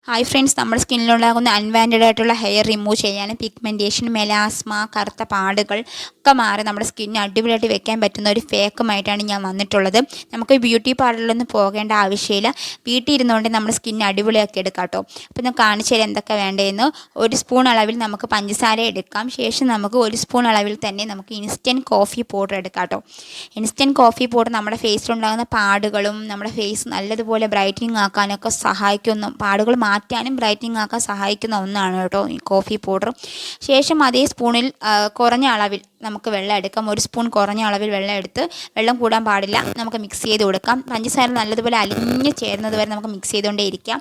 Hi friends, നമ്മുടെ സ്കിന്നിലുണ്ടാകുന്ന അൺവാൻറ്റഡ് ആയിട്ടുള്ള hair remove ചെയ്യാനും പിഗ്മെൻറ്റേഷൻ, മെലാസ്മ, കറുത്ത പാടുകൾ ഒക്കെ മാറി നമ്മുടെ സ്കിന്ന് അടിപൊളിയായിട്ട് വെക്കാൻ പറ്റുന്ന ഒരു ഫേക്കുമായിട്ടാണ് ഞാൻ വന്നിട്ടുള്ളത്. നമുക്ക് ബ്യൂട്ടി പാർലറിലൊന്നും പോകേണ്ട ആവശ്യമില്ല. വീട്ടിൽ ഇരുന്നുകൊണ്ട് നമ്മുടെ സ്കിന്ന് അടിപൊളിയാക്കി എടുക്കാം കേട്ടോ. അപ്പോൾ ഞാൻ കാണിച്ചു തരാം എന്തൊക്കെ വേണ്ടതെന്ന്. 1 സ്പൂൺ അളവിൽ നമുക്ക് പഞ്ചസാര എടുക്കാം. ശേഷം നമുക്ക് 1 സ്പൂൺ അളവിൽ തന്നെ നമുക്ക് ഇൻസ്റ്റൻറ്റ് കോഫി പൗഡർ എടുക്കാം കേട്ടോ. ഇൻസ്റ്റൻറ്റ് കോഫി പൗഡർ നമ്മുടെ ഫേസിലുണ്ടാകുന്ന പാടുകളും നമ്മുടെ ഫേസ് നല്ലതുപോലെ ബ്രൈറ്റനിങ് ആക്കാനൊക്കെ സഹായിക്കുന്നു. പാടുകൾ മാറ്റാനും ബ്രൈറ്റനിങ് ആക്കാൻ സഹായിക്കുന്ന ഒന്നാണ് കേട്ടോ ഈ കോഫി പൗഡർ. ശേഷം അതേ സ്പൂണിൽ കുറഞ്ഞ അളവിൽ നമുക്ക് വെള്ളം എടുക്കാം. 1 സ്പൂൺ കുറഞ്ഞ അളവിൽ വെള്ളം എടുത്ത്, വെള്ളം കൂടാൻ പാടില്ല, നമുക്ക് മിക്സ് ചെയ്ത് കൊടുക്കാം. പഞ്ചസാര നല്ലതുപോലെ അലിഞ്ഞ് ചേരുന്നത് വരെ നമുക്ക് മിക്സ് ചെയ്തുകൊണ്ടേ ഇരിക്കാം.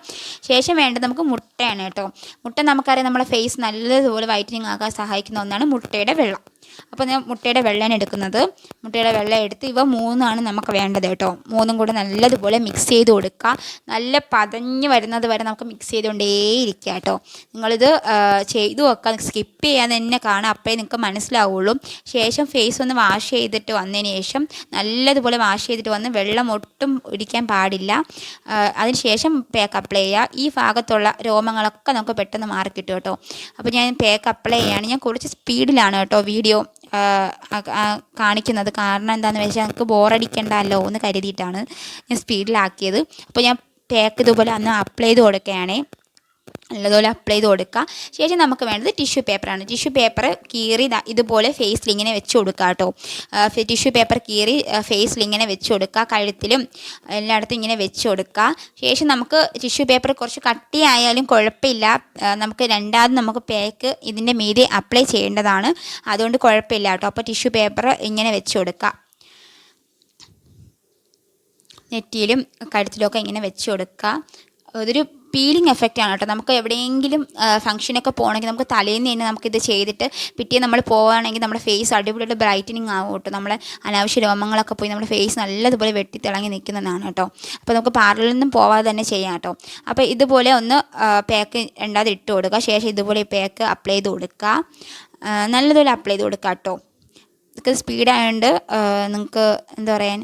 ശേഷം വേണ്ടത് നമുക്ക് മുട്ടയാണ് കേട്ടോ. മുട്ട നമുക്കറിയാം നമ്മുടെ ഫേസ് നല്ലതുപോലെ വൈറ്റനിങ് ആക്കാൻ സഹായിക്കുന്ന ഒന്നാണ് മുട്ടയുടെ വെള്ളം. അപ്പോൾ ഞാൻ മുട്ടയുടെ വെള്ളമാണ് എടുക്കുന്നത്. മുട്ടയുടെ വെള്ളം എടുത്ത് ഇവ 3 നമുക്ക് വേണ്ടത് കേട്ടോ. 3 കൂടെ നല്ലതുപോലെ മിക്സ് ചെയ്ത് കൊടുക്കുക. നല്ല പതഞ്ഞ് വരുന്നത് വരെ നമുക്ക് മിക്സ് ചെയ്തുകൊണ്ടേയിരിക്കുക കേട്ടോ. നിങ്ങളിത് ചെയ്തു വെക്കുക, സ്കിപ്പ് ചെയ്യാതെ തന്നെ കാണാം, അപ്പോഴേ നിങ്ങൾക്ക് മനസ്സിലാവുള്ളൂ. ശേഷം ഫേസ് ഒന്ന് വാഷ് ചെയ്തിട്ട് വന്നതിന് ശേഷം നല്ലതുപോലെ വാഷ് ചെയ്തിട്ട് വന്ന് വെള്ളം ഒട്ടും ഒഴിക്കാൻ പാടില്ല. അതിന് ശേഷം പാക്ക് അപ്ലൈ ചെയ്യുക. ഈ ഭാഗത്തുള്ള രോമങ്ങളൊക്കെ നമുക്ക് പെട്ടെന്ന് മാറിക്കിട്ടും കേട്ടോ. അപ്പോൾ ഞാൻ പാക്ക് അപ്ലൈ ചെയ്യുകയാണ്. ഞാൻ കുറച്ച് സ്പീഡിലാണ് കേട്ടോ വീഡിയോ കാണിക്കുന്നത്. കാരണം എന്താണെന്ന് വെച്ചാൽ നമുക്ക് ബോറടിക്കണ്ടല്ലോ എന്ന് കരുതിയിട്ടാണ് ഞാൻ സ്പീഡിലാക്കിയത്. അപ്പോൾ ഞാൻ പാക്ക് ഇതുപോലെ അന്ന് അപ്ലൈ ചെയ്ത് കൊടുക്കുകയാണേ. നല്ലതുപോലെ അപ്ലൈ ചെയ്ത് കൊടുക്കുക. ശേഷം നമുക്ക് വേണ്ടത് ടിഷ്യൂ പേപ്പറാണ്. ടിഷ്യൂ പേപ്പർ കീറി ഇതുപോലെ ഫേസിൽ ഇങ്ങനെ വെച്ച് കൊടുക്കുക കേട്ടോ. ടിഷ്യൂ പേപ്പർ കീറി ഫേസിൽ ഇങ്ങനെ വെച്ച് കൊടുക്കുക, കഴുത്തിലും എല്ലായിടത്തും ഇങ്ങനെ വെച്ച് കൊടുക്കുക. ശേഷം നമുക്ക് ടിഷ്യൂ പേപ്പർ കുറച്ച് കട്ടിയായാലും കുഴപ്പമില്ല, നമുക്ക് രണ്ടാമത് നമുക്ക് പാക്ക് ഇതിൻ്റെ മീതെ അപ്ലൈ ചെയ്യേണ്ടതാണ്, അതുകൊണ്ട് കുഴപ്പമില്ല കേട്ടോ. അപ്പോൾ ടിഷ്യൂ പേപ്പർ ഇങ്ങനെ വെച്ച് കൊടുക്കുക. നെറ്റിയിലും കഴുത്തിലുമൊക്കെ ഇങ്ങനെ വെച്ച് കൊടുക്കുക. അതൊരു പീലിംഗ് എഫക്റ്റാണ് കേട്ടോ. നമുക്ക് എവിടെയെങ്കിലും ഫംഗ്ഷനൊക്കെ പോകണമെങ്കിൽ നമുക്ക് തലേന്ന് തന്നെ നമുക്കിത് ചെയ്തിട്ട് പിറ്റേ നമ്മൾ പോവുകയാണെങ്കിൽ നമ്മുടെ ഫേസ് അടിപൊളിയായിട്ട് ബ്രൈറ്റനിങ് ആവും കേട്ടോ. നമ്മളെ അനാവശ്യ രോമങ്ങളൊക്കെ പോയി നമ്മുടെ ഫേസ് നല്ലതുപോലെ വെട്ടിത്തിളങ്ങി നിൽക്കുന്നതാണ് കേട്ടോ. അപ്പോൾ നമുക്ക് പാർലറിൽ നിന്നും പോവാതെ തന്നെ ചെയ്യാം കേട്ടോ. അപ്പോൾ ഇതുപോലെ ഒന്ന് പാക്ക് രണ്ടാമത് ഇട്ട് കൊടുക്കുക. ശേഷം ഇതുപോലെ ഈ പാക്ക് അപ്ലൈ ചെയ്ത് കൊടുക്കുക. നല്ലതുപോലെ അപ്ലൈ ചെയ്ത് കൊടുക്കുക കേട്ടോ. ഇതൊക്കെ സ്പീഡായതുകൊണ്ട് നിങ്ങൾക്ക് എന്താ പറയാൻ,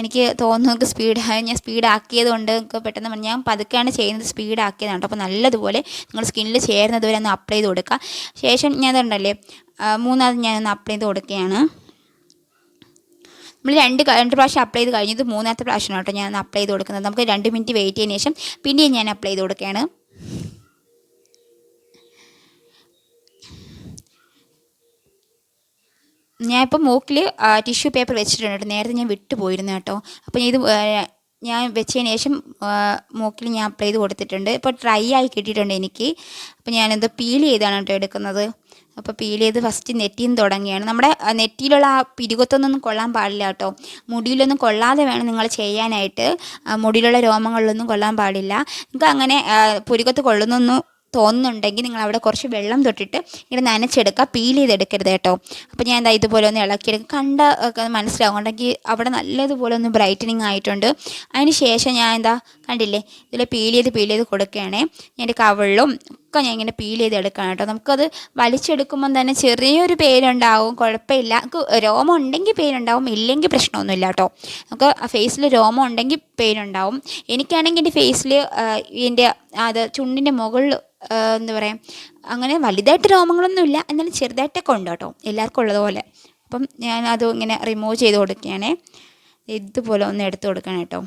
എനിക്ക് തോന്നുന്നു സ്പീഡായി, ഞാൻ സ്പീഡാക്കിയത് കൊണ്ട് നിങ്ങൾക്ക് പെട്ടെന്ന് ഞാൻ പതുക്കെയാണ് ചെയ്യുന്നത്, സ്പീഡാക്കിയതാണ് കേട്ടോ. അപ്പോൾ നല്ലതുപോലെ നിങ്ങൾ സ്കിന്നിൽ ചേരുന്നത് വരെ ഒന്ന് അപ്ലൈ ചെയ്ത് കൊടുക്കുക. ശേഷം ഞാൻ ഇതുണ്ടല്ലേ 3ാമത് ഞാനൊന്ന് അപ്ലൈ ചെയ്ത് കൊടുക്കുകയാണ്. നമ്മൾ രണ്ട് പ്രാവശ്യം അപ്ലൈ ചെയ്ത് കഴിഞ്ഞത് 3ാമത്തെ പ്രാവശ്യമാണ് കേട്ടോ ഞാൻ അപ്ലൈ ചെയ്ത് കൊടുക്കുന്നത്. നമുക്ക് 2 മിനിറ്റ് വെയിറ്റ് ചെയ്തതിന് ശേഷം പിന്നെയും ഞാൻ അപ്ലൈ ചെയ്ത് കൊടുക്കുകയാണ്. ഞാനിപ്പോൾ മൂക്കിൽ ടിഷ്യൂ പേപ്പർ വെച്ചിട്ടുണ്ട് കേട്ടോ. നേരത്തെ ഞാൻ വിട്ടുപോയിരുന്നു കേട്ടോ. അപ്പോൾ ഞാൻ വെച്ചതിന് ശേഷം മൂക്കിൽ ഞാൻ അപ്ലൈ ചെയ്ത് കൊടുത്തിട്ടുണ്ട്. ഇപ്പോൾ ഡ്രൈ ആയി കിട്ടിയിട്ടുണ്ട് എനിക്ക്. അപ്പോൾ ഞാനെന്തോ പീൽ ചെയ്താണ് കേട്ടോ എടുക്കുന്നത്. അപ്പോൾ പീൽ ചെയ്ത് ഫസ്റ്റ് നെറ്റിയിൽ നിന്ന് തുടങ്ങിയാണ്. നമ്മുടെ നെറ്റിയിലുള്ള ആ പിരികൊത്തൊന്നും കൊള്ളാൻ പാടില്ല കേട്ടോ. മുടിയിലൊന്നും കൊള്ളാതെ വേണം നിങ്ങൾ ചെയ്യാനായിട്ട്. മുടിയിലുള്ള രോമങ്ങളിലൊന്നും കൊള്ളാൻ പാടില്ല. നിങ്ങൾക്ക് അങ്ങനെ പുരികൊത്ത് കൊള്ളുന്നൊന്നും തോന്നുന്നുണ്ടെങ്കിൽ നിങ്ങൾ അവിടെ കുറച്ച് വെള്ളം തൊട്ടിട്ട് ഇങ്ങനെ നനച്ചെടുക്കുക, പീൽ ചെയ്തെടുക്കരുത് കേട്ടോ. അപ്പോൾ ഞാൻ എന്താ ഇതുപോലെ ഒന്ന് ഇളക്കിയെടുക്കുക. മനസ്സിലാവും ഉണ്ടെങ്കിൽ അവിടെ നല്ലതുപോലെ ഒന്ന് ബ്രൈറ്റനിങ് ആയിട്ടുണ്ട്. അതിന് ശേഷം ഞാൻ എന്താ കണ്ടില്ലേ, ഇതിൽ പീൽ ചെയ്ത് കൊടുക്കുകയാണേ. ഞാൻ കവിളിലും ഒക്കെ ഞാൻ ഇങ്ങനെ പീൽ ചെയ്തെടുക്കണം കേട്ടോ. നമുക്കത് വലിച്ചെടുക്കുമ്പം തന്നെ ചെറിയൊരു പെയിനുണ്ടാവും, കുഴപ്പമില്ല. നമുക്ക് രോമം ഉണ്ടെങ്കിൽ പെയിനുണ്ടാവും, ഇല്ലെങ്കിൽ പ്രശ്നമൊന്നുമില്ല കേട്ടോ. നമുക്ക് ഫേസിൽ രോമം ഉണ്ടെങ്കിൽ പെയിനുണ്ടാവും. എനിക്കാണെങ്കിൽ എൻ്റെ ഫേസിൽ അത് ചുണ്ടിൻ്റെ മുകളിൽ എന്താ പറയുക, അങ്ങനെ വലുതായിട്ട് രോമങ്ങളൊന്നുമില്ല, എന്നാലും ചെറുതായിട്ടൊക്കെ ഉണ്ട് കേട്ടോ, എല്ലാവർക്കും ഉള്ളതുപോലെ. അപ്പം ഞാനത് ഇങ്ങനെ റിമൂവ് ചെയ്ത് കൊടുക്കുകയാണേ. ഇതുപോലെ ഒന്ന് എടുത്ത് കൊടുക്കണം കേട്ടോ.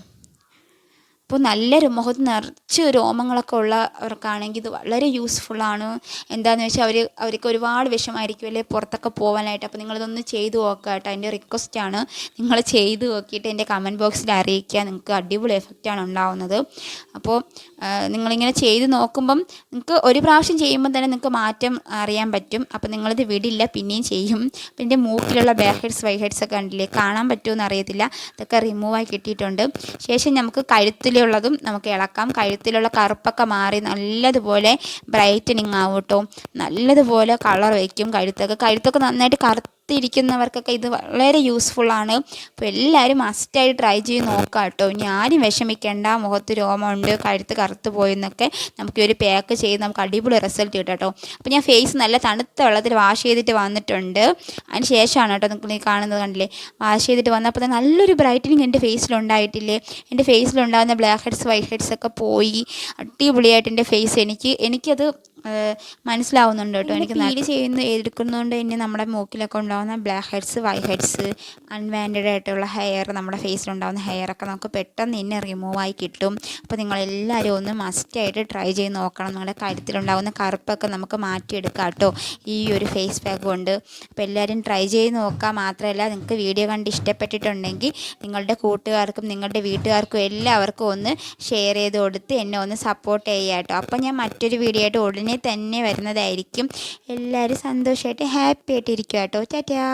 അപ്പോൾ നല്ല മുഖത്ത് നിറച്ച് രോമങ്ങളൊക്കെ ഉള്ളവർക്കാണെങ്കിൽ ഇത് വളരെ യൂസ്ഫുള്ളാണ്. എന്താണെന്ന് വെച്ചാൽ അവർക്ക് ഒരുപാട് വിഷമമായിരിക്കുമല്ലേ പുറത്തൊക്കെ പോകാനായിട്ട്. അപ്പോൾ നിങ്ങളിതൊന്ന് ചെയ്ത് നോക്കുക കേട്ടോ. എൻ്റെ റിക്വസ്റ്റാണ്, നിങ്ങൾ ചെയ്ത് നോക്കിയിട്ട് എൻ്റെ കമൻറ്റ് ബോക്സിൽ അറിയിക്കുക. നിങ്ങൾക്ക് അടിപൊളി എഫക്റ്റാണ് ഉണ്ടാവുന്നത്. അപ്പോൾ നിങ്ങളിങ്ങനെ ചെയ്ത് നോക്കുമ്പം നിങ്ങൾക്ക് ഒരു പ്രാവശ്യം ചെയ്യുമ്പോൾ തന്നെ നിങ്ങൾക്ക് മാറ്റം അറിയാൻ പറ്റും. അപ്പോൾ നിങ്ങളിത് വിടില്ല, പിന്നെയും ചെയ്യും. അപ്പോൾ എൻ്റെ മൂക്കിലുള്ള ബാക്ക് ഹെഡ്സ് വൈറ്റ് ഹെഡ്സ് ഒക്കെ കണ്ടില്ലേ, കാണാൻ പറ്റുമെന്ന് അറിയത്തില്ല, ഇതൊക്കെ റിമൂവായി കിട്ടിയിട്ടുണ്ട്. ശേഷം നമുക്ക് കഴുത്തിലുള്ളതും നമുക്ക് ഇളക്കാം. കഴുത്തിലുള്ള കറുപ്പൊക്കെ മാറി നല്ലതുപോലെ ബ്രൈറ്റനിങ് ആവും കേട്ടോ. നല്ലതുപോലെ കളർ വയ്ക്കും കഴുത്തൊക്കെ നന്നായിട്ട് കറുത്തിരിക്കുന്നവർക്കൊക്കെ ഇത് വളരെ യൂസ്ഫുള്ളാണ്. അപ്പോൾ എല്ലാവരും മസ്റ്റായിട്ട് ട്രൈ ചെയ്ത് നോക്കാം കേട്ടോ. ഇനി ആരും വിഷമിക്കേണ്ട, മുഖത്ത് രോമമുണ്ട്, കഴുത്ത് കറുത്ത് പോയെന്നൊക്കെ നമുക്ക് ഒരു പാക്ക് ചെയ്ത് നമുക്ക് അടിപൊളി റിസൾട്ട് കിട്ടും കേട്ടോ. അപ്പോൾ ഞാൻ ഫേസ് നല്ല തണുത്ത വെള്ളത്തിൽ വാഷ് ചെയ്തിട്ട് വന്നിട്ടുണ്ട്. അതിന് ശേഷമാണ് കേട്ടോ നിങ്ങൾ ഈ കാണുന്നത്, കണ്ടില്ലേ? വാഷ് ചെയ്തിട്ട് വന്നപ്പോൾ തന്നെ നല്ലൊരു ബ്രൈറ്റനിങ് എൻ്റെ ഫേസിലുണ്ടായിട്ടില്ലേ. എൻ്റെ ഫേസിലുണ്ടാകുന്ന ബ്ലാക്ക് ഹെഡ്സ് വൈറ്റ് ഹെഡ്സ് ഒക്കെ പോയി അടിപൊളിയായിട്ട് എൻ്റെ ഫേസ് എനിക്കത് മനസ്സിലാവുന്നുണ്ട് കേട്ടോ. എനിക്ക് എടുക്കുന്നതുകൊണ്ട് തന്നെ നമ്മുടെ മൂക്കിലൊക്കെ ഉണ്ടാകുന്ന ബ്ലാക്ക് ഹെഡ്സ് വൈറ്റ് ഹെഡ്സ് അൺവാൻറ്റഡ് ആയിട്ടുള്ള ഹെയർ, നമ്മുടെ ഫേസിലുണ്ടാകുന്ന ഹെയറൊക്കെ നമുക്ക് പെട്ടെന്ന് തന്നെ റിമൂവായി കിട്ടും. അപ്പോൾ നിങ്ങളെല്ലാവരും ഒന്ന് മസ്റ്റായിട്ട് ട്രൈ ചെയ്ത് നോക്കണം. നിങ്ങളുടെ കഴുത്തിലുണ്ടാകുന്ന കറുപ്പൊക്കെ നമുക്ക് മാറ്റിയെടുക്കാം കേട്ടോ ഈ ഒരു ഫേസ് പാക്ക് കൊണ്ട്. അപ്പോൾ എല്ലാവരും ട്രൈ ചെയ്ത് നോക്കുക. മാത്രമല്ല, നിങ്ങൾക്ക് വീഡിയോ കണ്ട് ഇഷ്ടപ്പെട്ടിട്ടുണ്ടെങ്കിൽ നിങ്ങളുടെ കൂട്ടുകാർക്കും നിങ്ങളുടെ വീട്ടുകാർക്കും എല്ലാവർക്കും ഒന്ന് ഷെയർ ചെയ്ത് കൊടുത്ത് എന്നെ ഒന്ന് സപ്പോർട്ട് ചെയ്യുക കേട്ടോ. അപ്പോൾ ഞാൻ മറ്റൊരു വീഡിയോ ആയിട്ട് ഉടനെ തന്നെ വരുന്നതായിരിക്കും. എല്ലാവരും സന്തോഷമായിട്ട് ഹാപ്പി ആയിട്ട് ഇരിക്കുക കേട്ടോ. ടാറ്റാ.